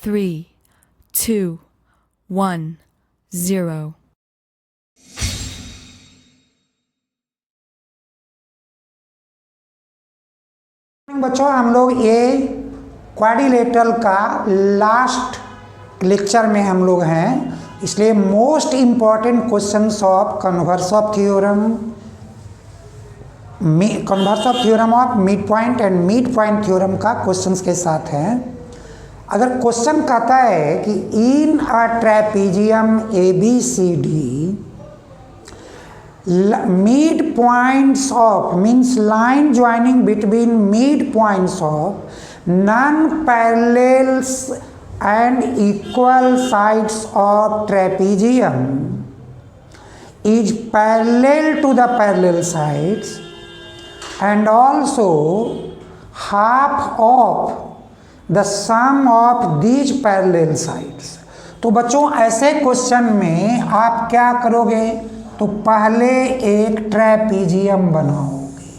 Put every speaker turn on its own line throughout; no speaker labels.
3, 2, 1, 0.
बच्चों, हम लोग ये क्वाड्रिलेटरल का लास्ट लेक्चर में हम लोग हैं, इसलिए most important questions of converse of theorem of mid point and mid point theorem का क्वेश्चंस के साथ हैं। अगर क्वेश्चन कहता है कि in a trapezium ABCD mid points of means line joining between mid points of non-parallels and equal sides of trapezium is parallel to the parallel sides and also half of the sum of these parallel sides। तो बच्चों, ऐसे question में आप क्या करोगे? तो पहले एक ट्रेपीजियम बनाओगे।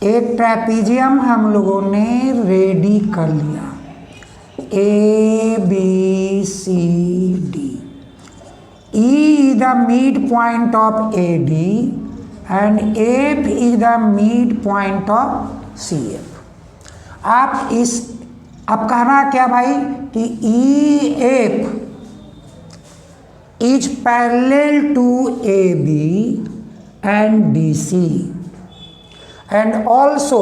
एक ट्रेपीजियम हम लोगों ने रेडी कर लिया, ABCD। E is the mid point of AD and F is the mid point of CF। आप इस अब कहना क्या भाई कि EF is parallel to AB and DC and also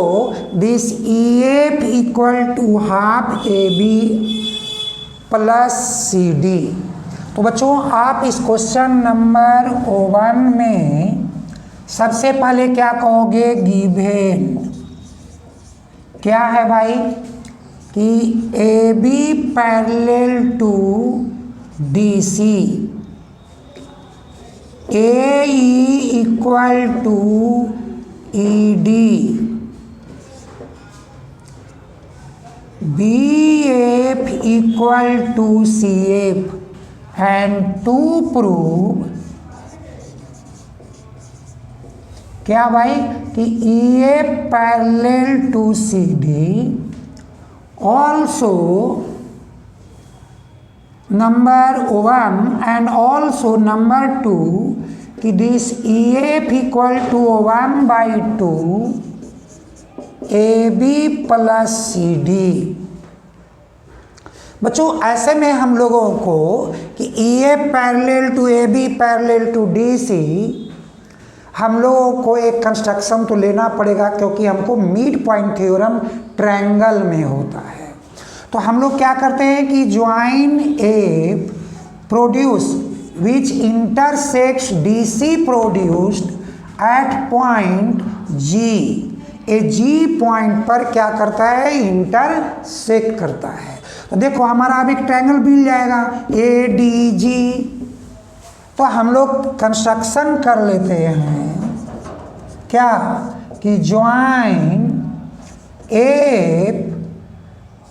this EF equal to half AB plus CD। तो बच्चों, आप इस क्वेश्चन नंबर 1 में सबसे पहले क्या कहोगे? गिवन क्या है भाई कि AB parallel to DC, AE equal to ED, BF equal to CF and to prove क्या भाई कि EF parallel to CD also number 1 and also number 2 कि this EF equal to 1/2 AB plus CD। बच्चों, ऐसे में हम लोगों को कि EF parallel to AB parallel to DC हम लोगों को एक कंस्ट्रक्शन तो लेना पड़ेगा, क्योंकि हमको मिड पॉइंट थ्योरम ट्रायंगल में होता है। तो हम लोग क्या करते हैं कि join F produce which intersects DC produced at point G। A G point पर क्या करता है? इंटरसेक्ट करता है। तो देखो, हमारा अब एक ट्रायंगल मिल जाएगा ADG। तो हम लोग कंस्ट्रक्शन कर लेते हैं क्या कि join F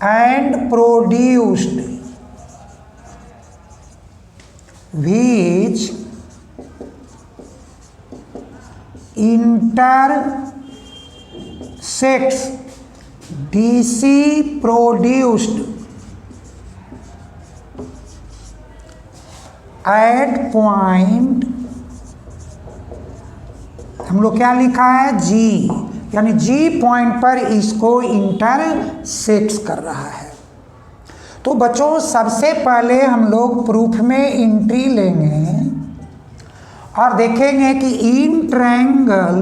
and produced which intersects DC produced at point, हम लोग क्या लिखा है? G, यानी G पॉइंट पर इसको इंटरसेक्ट कर रहा है। तो बच्चों, सबसे पहले हम लोग प्रूफ में एंट्री लेंगे और देखेंगे कि इन ट्रायंगल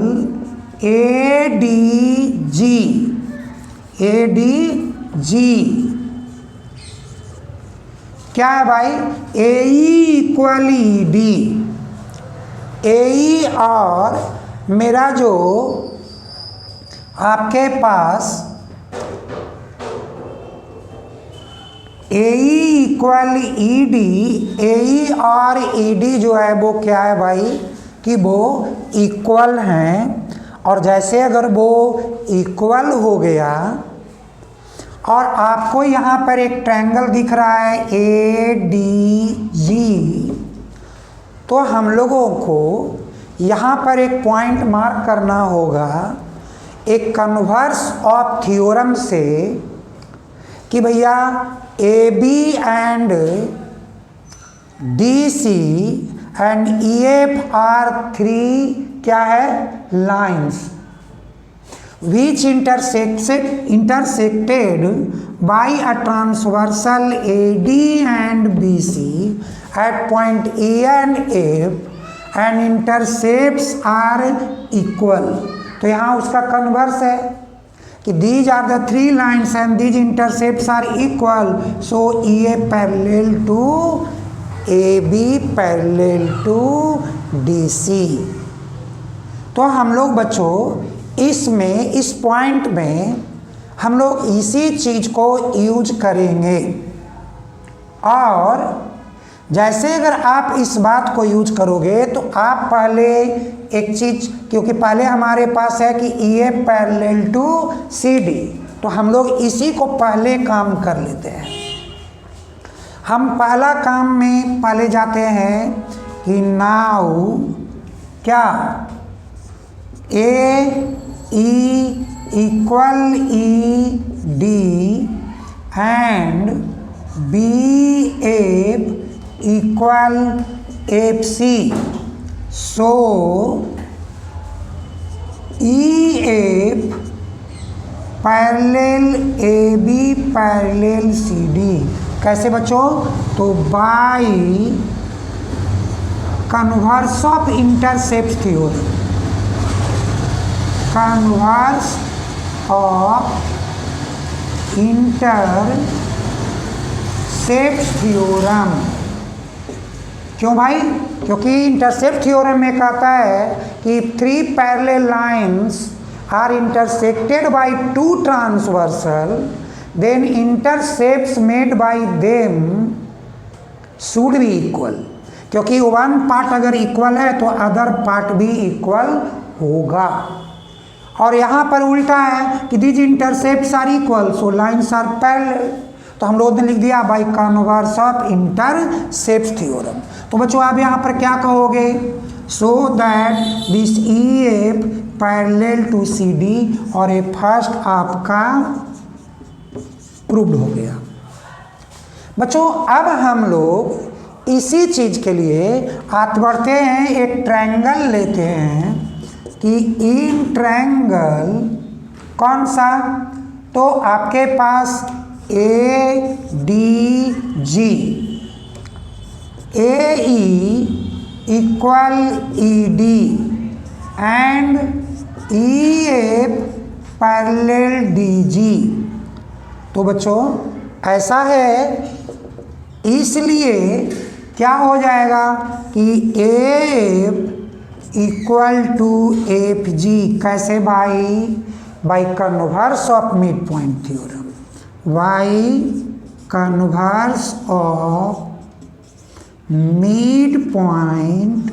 ADG क्या है भाई? AE equal ED। AE और मेरा जो आपके पास AE इक्वल ED, AE और ED जो है वो क्या है भाई कि वो इक्वल हैं। और जैसे अगर वो इक्वल हो गया और आपको यहाँ पर एक ट्रायंगल दिख रहा है ADG, जी, तो हम लोगों को यहाँ पर एक पॉइंट मार्क करना होगा एक कन्वर्स ऑफ थ्योरम से कि भैया A B and D C and E F are 3 क्या है, lines which intersected by a transversal AD and BC at point E and F and intercepts are equal। तो यहाँ उसका कन्वर्स है कि these are the 3 lines and these intercepts are equal, so EA parallel to AB parallel to DC। तो हम लोग बच्चों इसमें इस पॉइंट में हम लोग इसी चीज को यूज करेंगे। और जैसे अगर आप इस बात को यूज करोगे तो आप पहले एक चीज, क्योंकि पहले हमारे पास है कि ई ए पैरेलल टू सी डी, तो हम लोग इसी को पहले काम कर लेते हैं। हम पहला काम में पहले जाते हैं कि नाउ क्या A E equal E D and B F equal F C, so E F parallel A B parallel C D. कैसे बच्चों, तो by converse of intercept theorem, converse of intercept theorem. क्यों भाई, क्योंकि इंटरसेप्ट थ्योरम में कहता है कि 3 parallel lines are intersected by 2 transversal, then intercepts made by them should be equal. क्योंकि वन पार्ट अगर इक्वल है तो अदर पार्ट भी इक्वल होगा। और यहाँ पर उल्टा है कि these intercepts are equal, so lines are parallel. तो हम लोगों ने लिख दिया by converse of intercept theorem. तो बच्चों आप यहाँ पर क्या कहोगे, so that this E F parallel to C D, और ये फर्स्ट आपका प्रूव्ड हो गया। बच्चों अब हम लोग इसी चीज के लिए आगे बढ़ते हैं, एक ट्रायंगल लेते हैं कि इन ट्रायंगल कौन सा, तो आपके पास A D G, A E equal E D and E F parallel D G. तो बच्चों ऐसा है, इसलिए क्या हो जाएगा कि F equal to F G. कैसे भाई, by converse of mid point theorem, by converse of mid point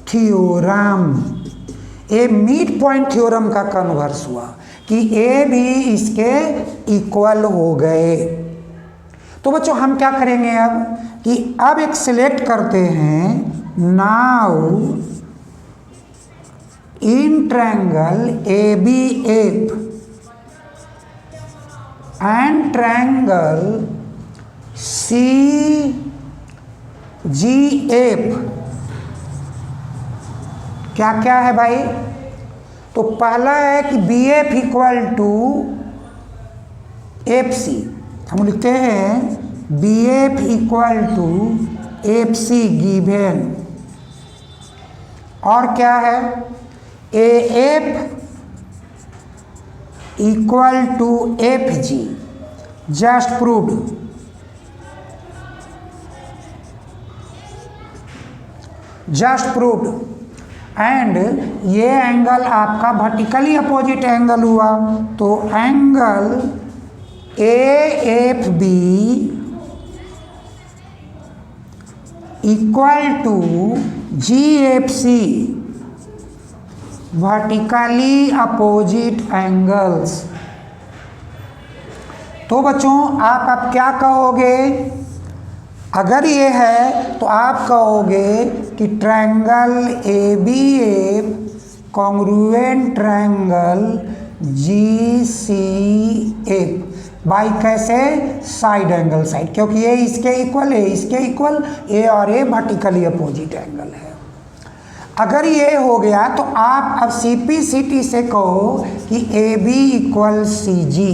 theorem. ये मिड पॉइंट थ्योरम का कन्वर्स हुआ कि ए भी इसके इक्वल हो गए। तो बच्चों हम क्या करेंगे अब कि अब एक सिलेक्ट करते हैं, now in triangle A B F and triangle C G F क्या क्या है भाई, तो पहला है कि B F equal to F C. हम लिखते हैं B F equal to F C given, और क्या है A F equal to F G, just proved. Just proved. And ये एंगल आपका वर्टिकली अपोजिट एंगल हुआ, तो angle A F B equal to G F C, vertically opposite angles. तो बच्चों आप अब क्या कहोगे, अगर ये है तो आप कहोगे कि triangle A B A congruent triangle G C A by कैसे साइड एंगल साइड, क्योंकि ये इसके इक्वल है, इसके इक्वल, ए और ए वर्टिकली अपोजिट एंगल है। अगर ये हो गया तो आप अब सी पी सी टी से कहो कि A B equal C G,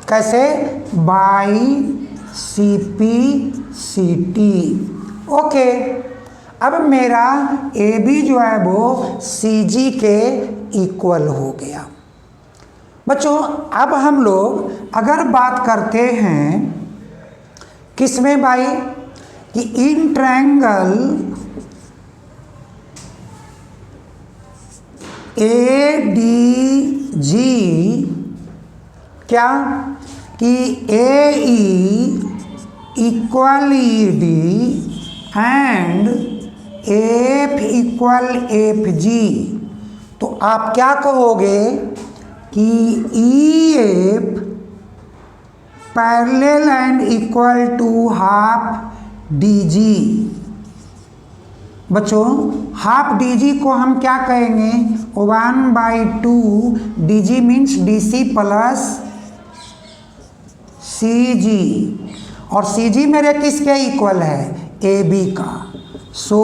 कैसे, by C P C T. Okay, अब मेरा ए बी जो है वो सी जी के इक्वल हो गया। बच्चों अब हम लोग अगर बात करते हैं किसमें भाई, कि in triangle A D G, क्या कि A E equal E D and F equal F G, तो आप क्या कहोगे कि E F parallel and equal to half D G. बच्चों हाफ डी जी को हम क्या कहेंगे, 1/2 D G means D C plus C G, और सी जी मेरे किसके इक्वल है, ए बी का। So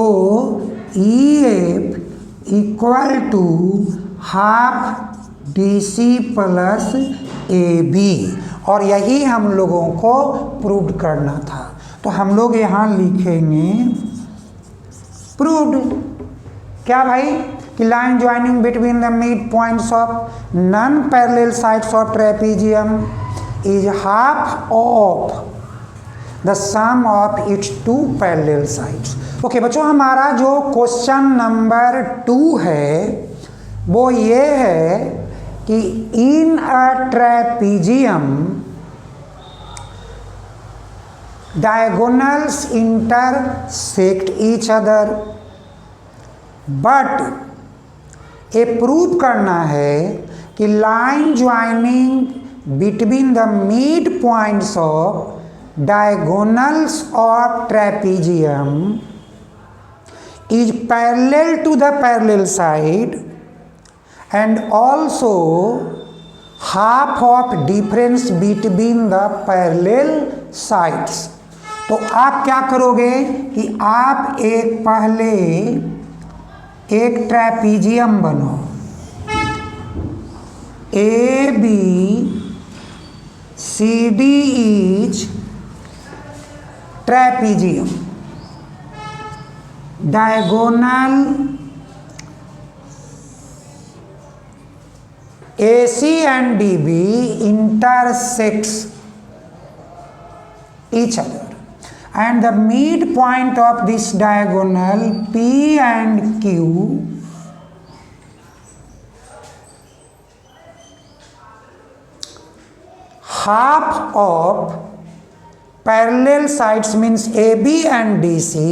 E F equal to half D C plus A B, और यही हम लोगों को प्रूव करना था। तो हम लोग यहाँ लिखेंगे प्रूव्ड, क्या भाई, कि line joining between the mid points of non parallel sides of trapezium is half of the sum of its two parallel sides. Okay बच्चों, हमारा जो क्वेश्चन नंबर 2 है वो ये है कि in a trapezium diagonals intersect each other, but ये prove करना है कि line joining between the mid points of diagonals of trapezium is parallel to the parallel side and also half of difference between the parallel sides. तो आप क्या करोगे कि आप पहले एक ट्रेपेजियम बनो, A B C D is trapezium, diagonal AC and DB intersects each other, and the midpoint of this diagonal P and Q half of parallel sides means AB and DC,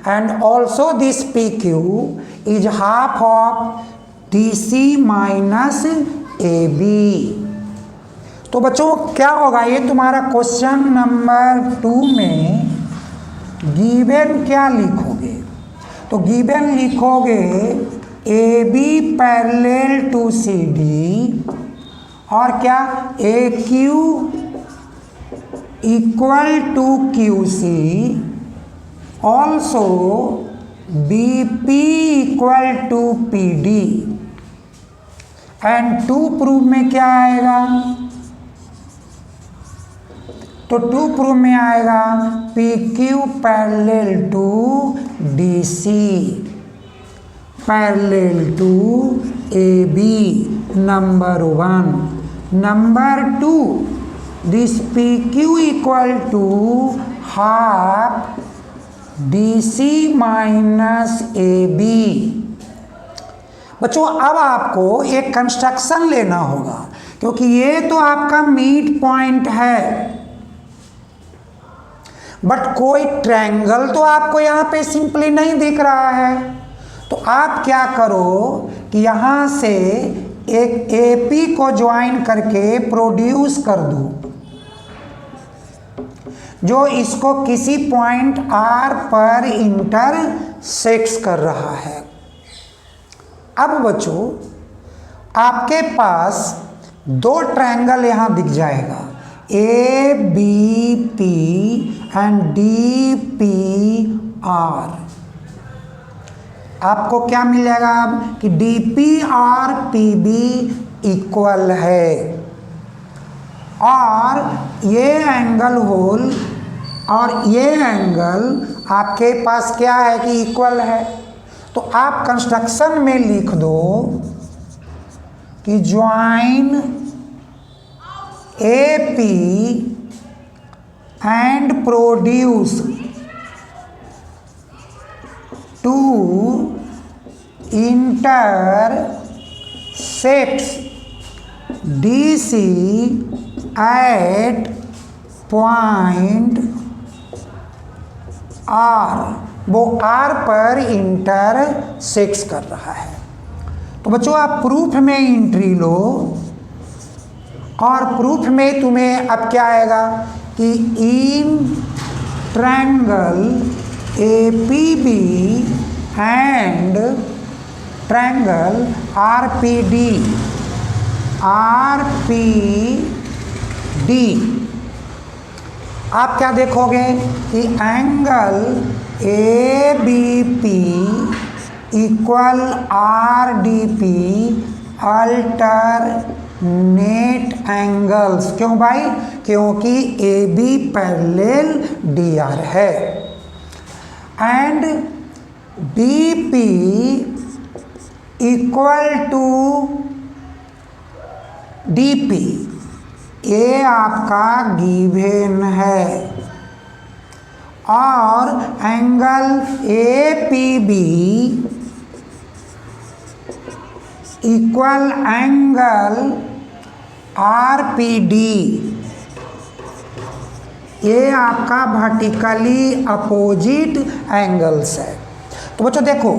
and also this PQ is half of DC minus AB। तो बच्चों क्या होगा, ये तुम्हारा question number 2 में given क्या लिखोगे, तो गिवन लिखोगे A B parallel to C D, और क्या A Q equal to Q C, also B P equal to P D, and 2 proof में क्या आएगा, तो 2 प्रूफ में आएगा P Q parallel to D C parallel to A B, number 1। Number 2, this P Q equal to half D C minus A B. बच्चों अब आपको एक कंस्ट्रक्शन लेना होगा, क्योंकि ये तो आपका मिड पॉइंट है, बट कोई ट्रायंगल तो आपको यहाँ पे सिंपली नहीं दिख रहा है। तो आप क्या करो कि यहाँ से एक AP को ज्वाइन करके प्रोड्यूस कर दो। जो इसको किसी पॉइंट R पर इंटरसेक्ट कर रहा है। अब बच्चों आपके पास दो ट्रायंगल यहां दिख जाएगा, A B P and D P R. आपको क्या मिल जाएगा अब कि D P R P B equal है, और ये एंगल होल और ये एंगल आपके पास क्या है कि इक्वल है। तो आप कंस्ट्रक्शन में लिख दो कि join A P and produce to intersects DC at point R, वो R पर इंटरसेक्ट कर रहा है। तो बच्चों आप प्रूफ में एंट्री लो, और प्रूफ में तुम्हें अब क्या आएगा कि in triangle APB and triangle RPD आप क्या देखोगे कि angle ABP equal RDP alternate angles. क्यों भाई? क्योंकि AB पैरेलल DR है, and BP equal to DP, ये आपका गिवन है, और angle APB equal angle RPD, ये आपका वर्टिकली अपोजिट एंगल्स है। तो बच्चों देखो,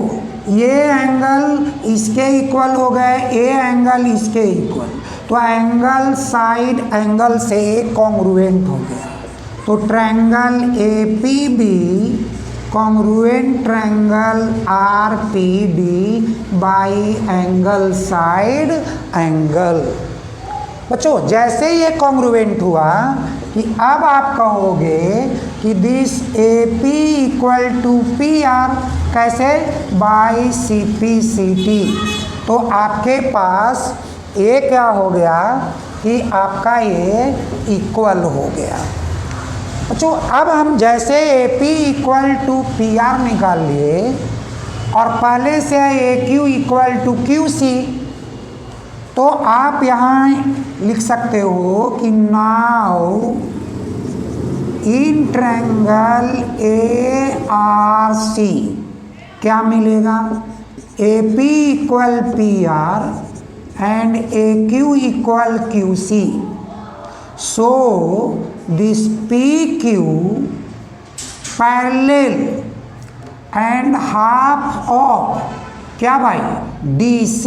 ये एंगल इसके इक्वल हो गए, ये एंगल इसके इक्वल, तो एंगल साइड एंगल से कॉन्ग्रुएंट हो गया। तो triangle APB congruent triangle RPD bye angle side angle. बच्चों जैसे ये कॉन्ग्रुएंट हुआ कि अब आप कहोगे कि this AP equal to PR, कैसे? By CP/CT। तो आपके पास ये क्या हो गया कि आपका ये इक्वल हो गया। बच्चों अब हम जैसे AP इक्वल टू PR निकाल लिए, और पहले से AQ इक्वल टू QC, तो आप यहाँ लिख सकते हो कि नाउ इन ट्रायंगल ARC क्या मिलेगा? AP equal PR and AQ equal QC। So this PQ parallel and half of क्या भाई? DC।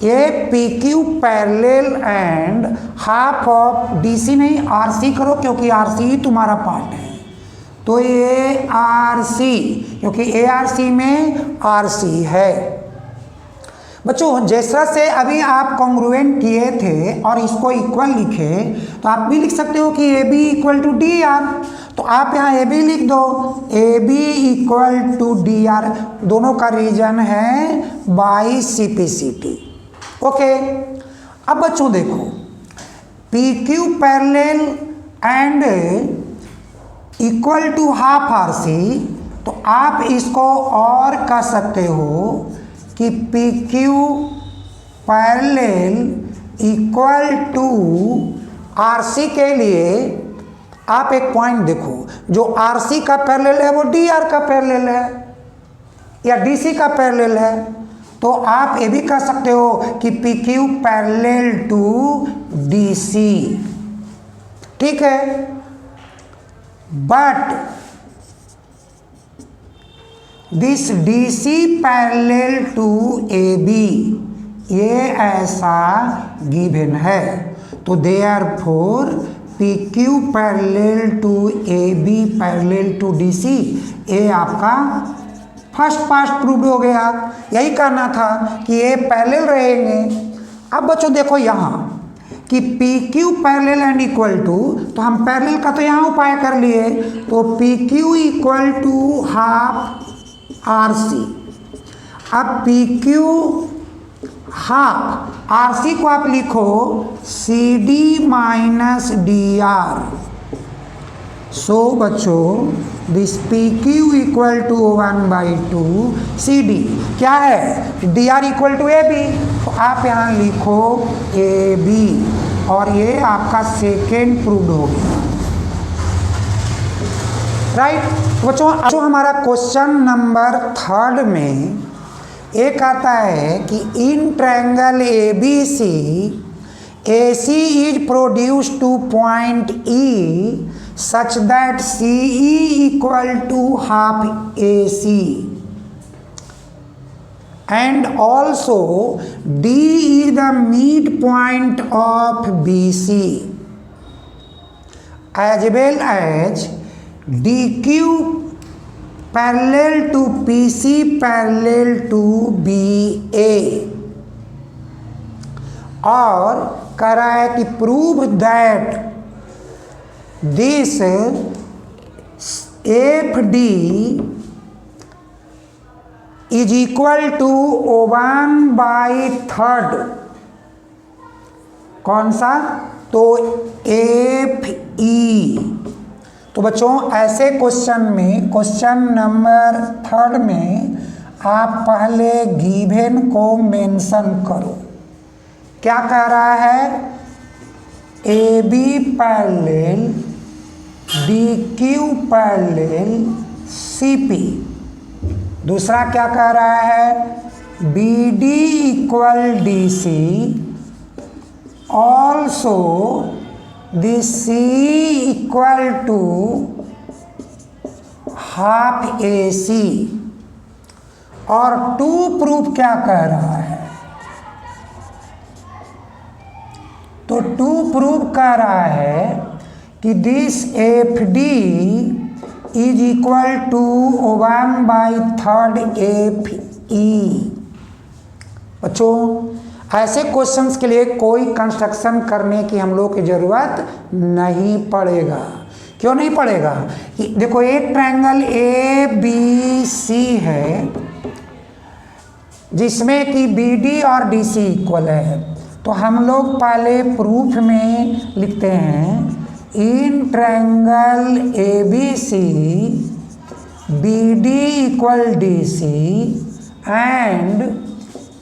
ये PQ parallel and half of DC नहीं, RC करो, क्योंकि RC ही तुम्हारा पार्ट है। तो ये RC, क्योंकि ARC में RC है। बच्चों जैसा से अभी आप कॉन्ग्रुएंट किए थे और इसको इक्वल लिखे, तो आप भी लिख सकते हो कि AB इक्वल टू DR। तो आप यहाँ AB लिख दो, AB इक्वल टू DR, दोनों का रीजन है बाई CP/CT। ओके, अब बच्चों देखो, PQ parallel and equal to half RC, तो आप इसको और कह सकते हो कि PQ parallel equal to RC के लिए आप एक पॉइंट देखो, जो RC का पैरेलल है वो DR का पैरेलल है या DC का पैरेलल है। तो आप ये भी कह सकते हो कि PQ पैरेलल टू DC, ठीक है। But this DC parallel to AB, ये ऐसा गिवन है। तो therefore P Q parallel to A B parallel to D C, ये आपका फर्स्ट पार्ट प्रूव हो गया। यही करना था कि ये पैरेलल रहेंगे। अब बच्चों देखो यहाँ कि P Q parallel and equal to, तो हम पैरेलल का तो यहाँ उपाय कर लिए, तो P Q equal to half R C. अब P Q half R C को आप लिखो C D minus D R. So बच्चों this P Q equal to 1/2 C D क्या है, D R equal to A B, तो आप यहाँ लिखो ए बी, और ये आपका सेकेंड प्रूव्ड हो गया, राइट। बच्चों जो हमारा क्वेश्चन नंबर 3 में एक आता है कि in triangle A B C A C is produced to point E such that C E equal to half A C and also D is the mid point of B C as well as D Q parallel to P C parallel to B A, और कह रहा है कि prove that this F D is equal to 1/3। कौन सा, तो F E. तो बच्चों ऐसे क्वेश्चन में, क्वेश्चन नंबर 3 में आप पहले गिवन को मेंशन करो। क्या कह रहा है, A B parallel D Q parallel C P. दूसरा क्या कह रहा है, B D equal D C, also this C equal to half A C. और 2 प्रूफ क्या कह रहा है, तो 2 प्रूफ कह रहा है कि this F D is equal to 1/3 F E. बच्चों ऐसे क्वेश्चंस के लिए कोई कंस्ट्रक्शन करने की हम लोग की ज़रूरत नहीं पड़ेगा। क्यों नहीं पड़ेगा, देखो एक ट्रायंगल ए बी सी है जिसमें कि बी डी और डी सी इक्वल है, तो हम लोग पहले प्रूफ में लिखते हैं in triangle A B C B D equal D C and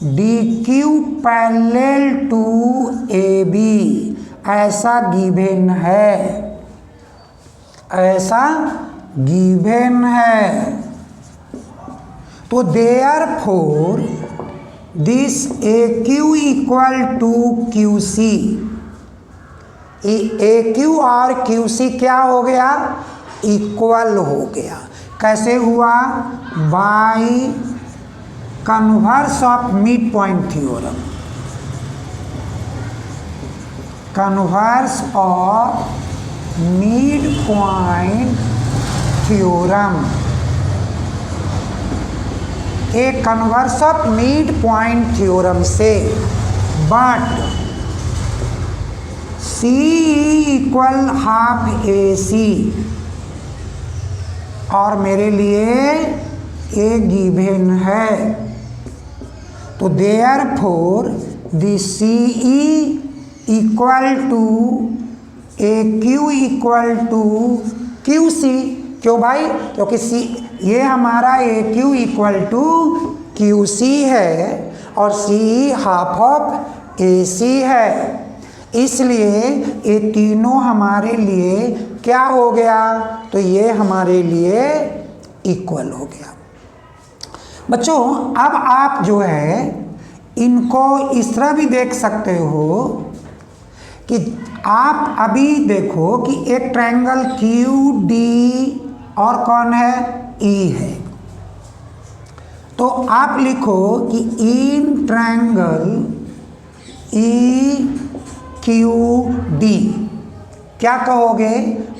D Q parallel to A B, ऐसा गिवन है, ऐसा गिवन है। तो therefore this A Q equal to Q C, A Q और क्यू सी क्या हो गया, equal हो गया। कैसे हुआ, by converse of mid point theorem, converse of mid point theorem, एक converse of mid point theorem से। But C equal half A C, और मेरे लिए ए गिवन है, तो therefore the C E equal to A Q equal to Q C. क्यों भाई, क्योंकि सी ये हमारा A Q equal to Q C है और सी हाफ ऑफ ए सी है, इसलिए ये तीनों हमारे लिए क्या हो गया, तो ये हमारे लिए इक्वल हो गया। बच्चों अब आप जो है इनको इस तरह भी देख सकते हो कि आप अभी देखो कि एक ट्रायंगल क्यू डी और कौन है, ई है, तो आप लिखो कि in triangle E Q D, क्या कहोगे?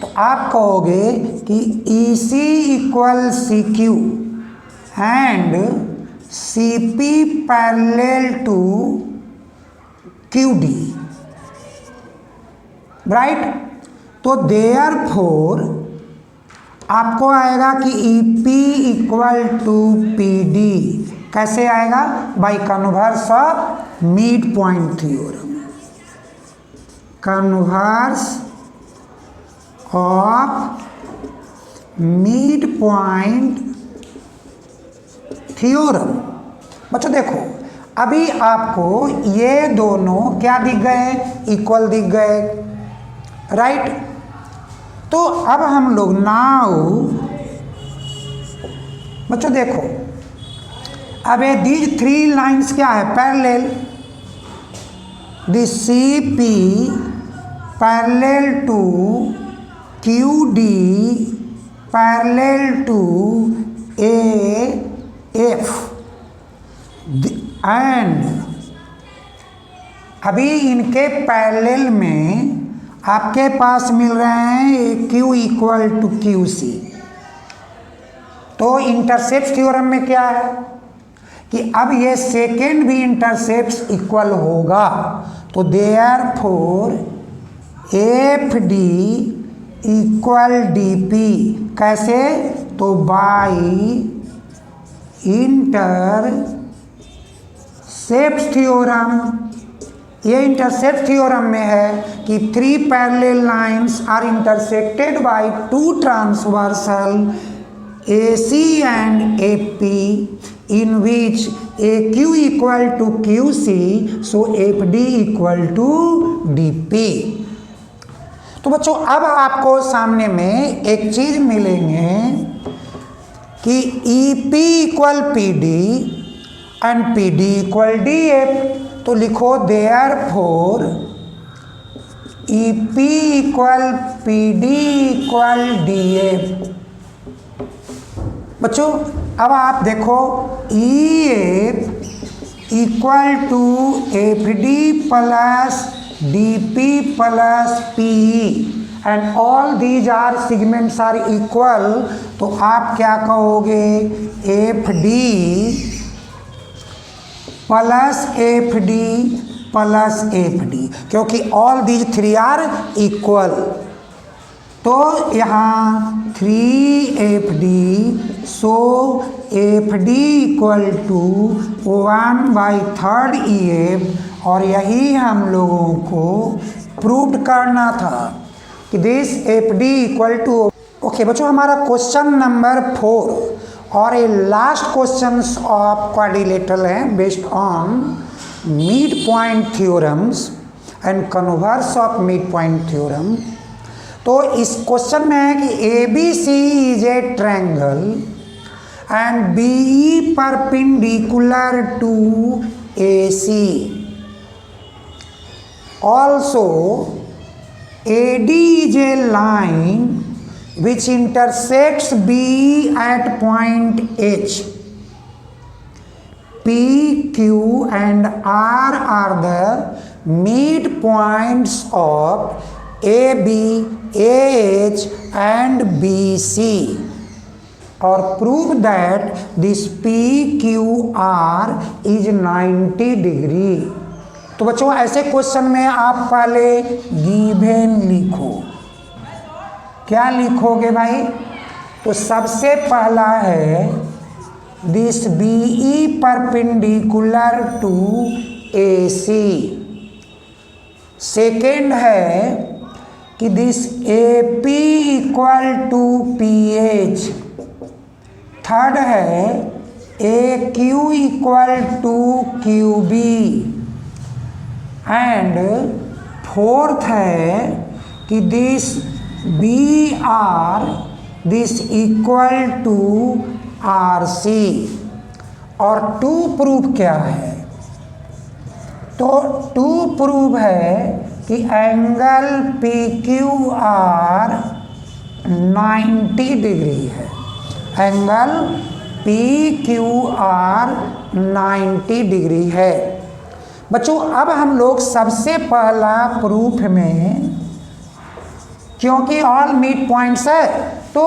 तो आप कहोगे कि EC equal CQ and CP parallel to QD, right. तो देयरफॉर आपको आएगा कि EP इक्वल टू PD। कैसे आएगा? By converse of mid point theorem. Converse of mid point theorem. बच्चों देखो, अभी आपको ये दोनों क्या दिख गए? इक्वल दिख गए, राइट। तो अब हम लोग नाउ बच्चों देखो, अब ये दीज 3 लाइन्स क्या है? Parallel. This CP parallel to QD parallel to AF and अभी इनके पैरेलल में आपके पास मिल रहे हैं Q इक्वल टू QC। तो इंटरसेप्ट थ्योरम में क्या है कि अब ये सेकेंड भी इंटरसेप्ट इक्वल होगा। तो देयरफॉर FD इक्वल DP। कैसे? तो बाई इंटरसेप्ट थ्योरम। ये इंटरसेप्ट थ्योरम में है कि 3 parallel lines are intersected by 2 transversal AC and AP in which AQ equal to QC, so FD equal to DP। तो बच्चों अब आपको सामने में एक चीज मिलेंगे कि EP equal PD and PD equal DF। तो लिखो therefore EP equal PD equal DF। बच्चों अब आप देखो EF equal to FD plus DP plus PE and all these are segments are equal. तो आप क्या कहोगे? FD plus FD plus FD, क्योंकि ऑल दीज 3 आर इक्वल। तो यहाँ 3FD, so FD equal to 1/3 EF। और यही हम लोगों को प्रूव करना था कि this FD equal to. Okay बच्चों, हमारा क्वेश्चन नंबर 4 और ये लास्ट क्वेश्चन ऑफ क्वाड्रिलेटरल है based on mid point theorems and converse of mid point theorem. तो इस क्वेश्चन में है कि ABC is a triangle and BE perpendicular to AC। Also AD is a line which intersects B at point H. P, Q and R are the midpoints of AB, AH and BC. Or prove that this PQR is 90 degree. तो बच्चों ऐसे question में आप पहले given लिखो। क्या लिखोगे भाई? तो सबसे पहला है this BE perpendicular to AC। Second है कि this AP equal to PH। Third है AQ equal to QB and fourth है कि this BR this equal to RC। और टू प्रूफ क्या है? तो टू प्रूफ है कि एंगल PQR 90 डिग्री है। एंगल PQR 90 डिग्री है। बच्चों अब हम लोग सबसे पहला प्रूफ में क्योंकि ऑल मिड पॉइंट्स है, तो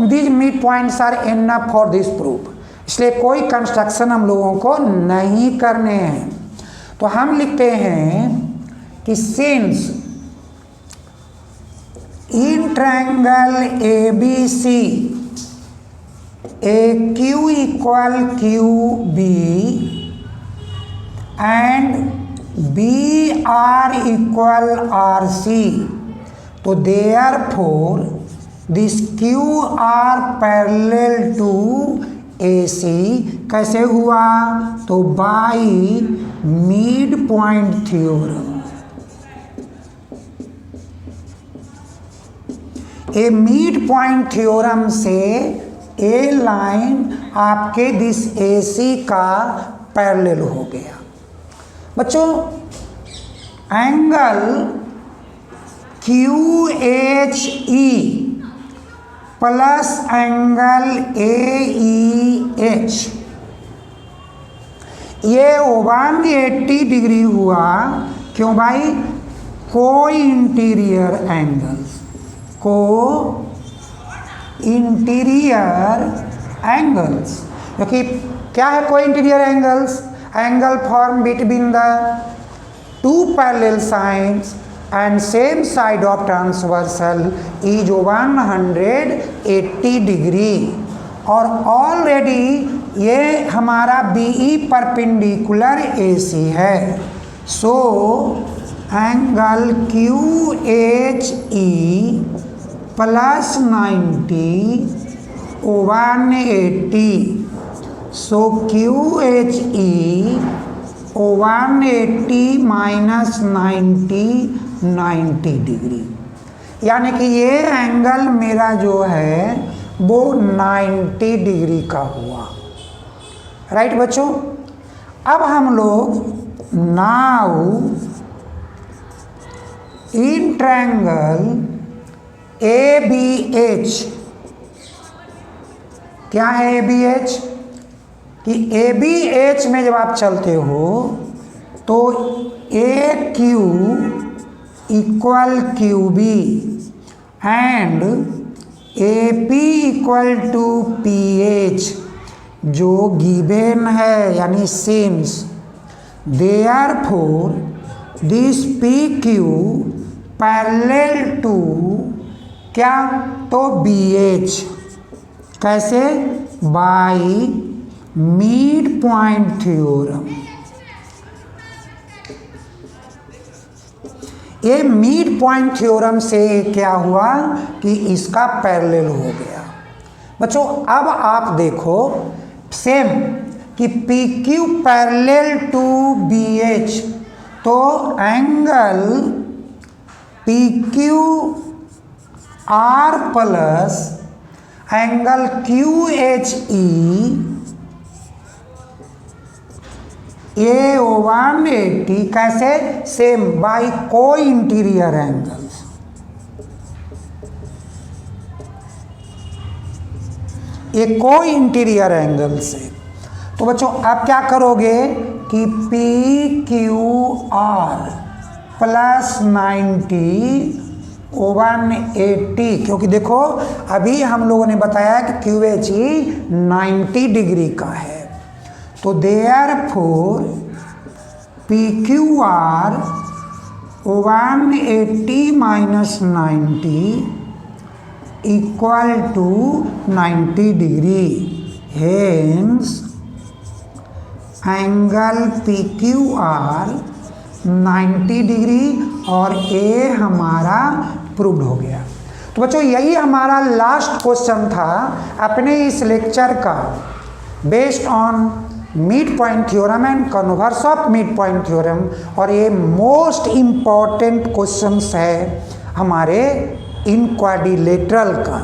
these mid points are enough for this proof, इसलिए कोई कंस्ट्रक्शन हम लोगों को नहीं करने हैं। तो हम लिखते हैं कि since in triangle ABC AQ equal QB and BR equal RC, तो therefore this QR parallel to AC कैसे हुआ, तो by mid point theorem. A mid point theorem से ए लाइन आपके दिस AC का पैरेलल हो गया। बच्चों angle QHE plus angle AEH ये 180 डिग्री हुआ। क्यों भाई, co interior angles, co interior angles, क्योंकि क्या है co interior angles, angle form between the two parallel sides and same side of transversal is 180 degree, और ऑलरेडी ये हमारा BE परपेंडिकुलर AC है। सो एंगल QHE प्लस 90 180, सो QHE 180 minus 90 degree, यानी कि ये एंगल मेरा जो है वो 90 डिग्री का हुआ। राइट बच्चों, अब हम लोग नाउ इन ट्रायंगल ABH, क्या है ABH, कि ABH में जब आप चलते हो तो AQ equal QB and AP equal to PH जो गिवन है, यानी since therefore this PQ parallel to क्या, तो BH कैसे, बाई मिड पॉइंट थ्योरम। ये मिड पॉइंट थ्योरम से क्या हुआ कि इसका पैरेलल हो गया। बच्चों अब आप देखो सेम कि PQ पैरेलल टू BH, तो angle PQ R plus angle QHE ये 180 कैसे, सेम बाई को इंटीरियर एंगल्स। ये को इंटीरियर एंगल्स है। तो बच्चों आप क्या करोगे कि PQR प्लस 90 180, क्योंकि देखो अभी हम लोगों ने बताया कि QHE 90 डिग्री का है, तो therefore PQR 180 minus 90 equal to 90 degree, hence angle PQR 90 degree और A हमारा प्रूव्ड हो गया। तो बच्चों यही हमारा लास्ट क्वेश्चन था अपने इस लेक्चर का, based on mid point theorem and converse of mid point theorem, और ये मोस्ट इम्पॉर्टेंट क्वेश्चंस है हमारे इन क्वाड्रिलेटरल का।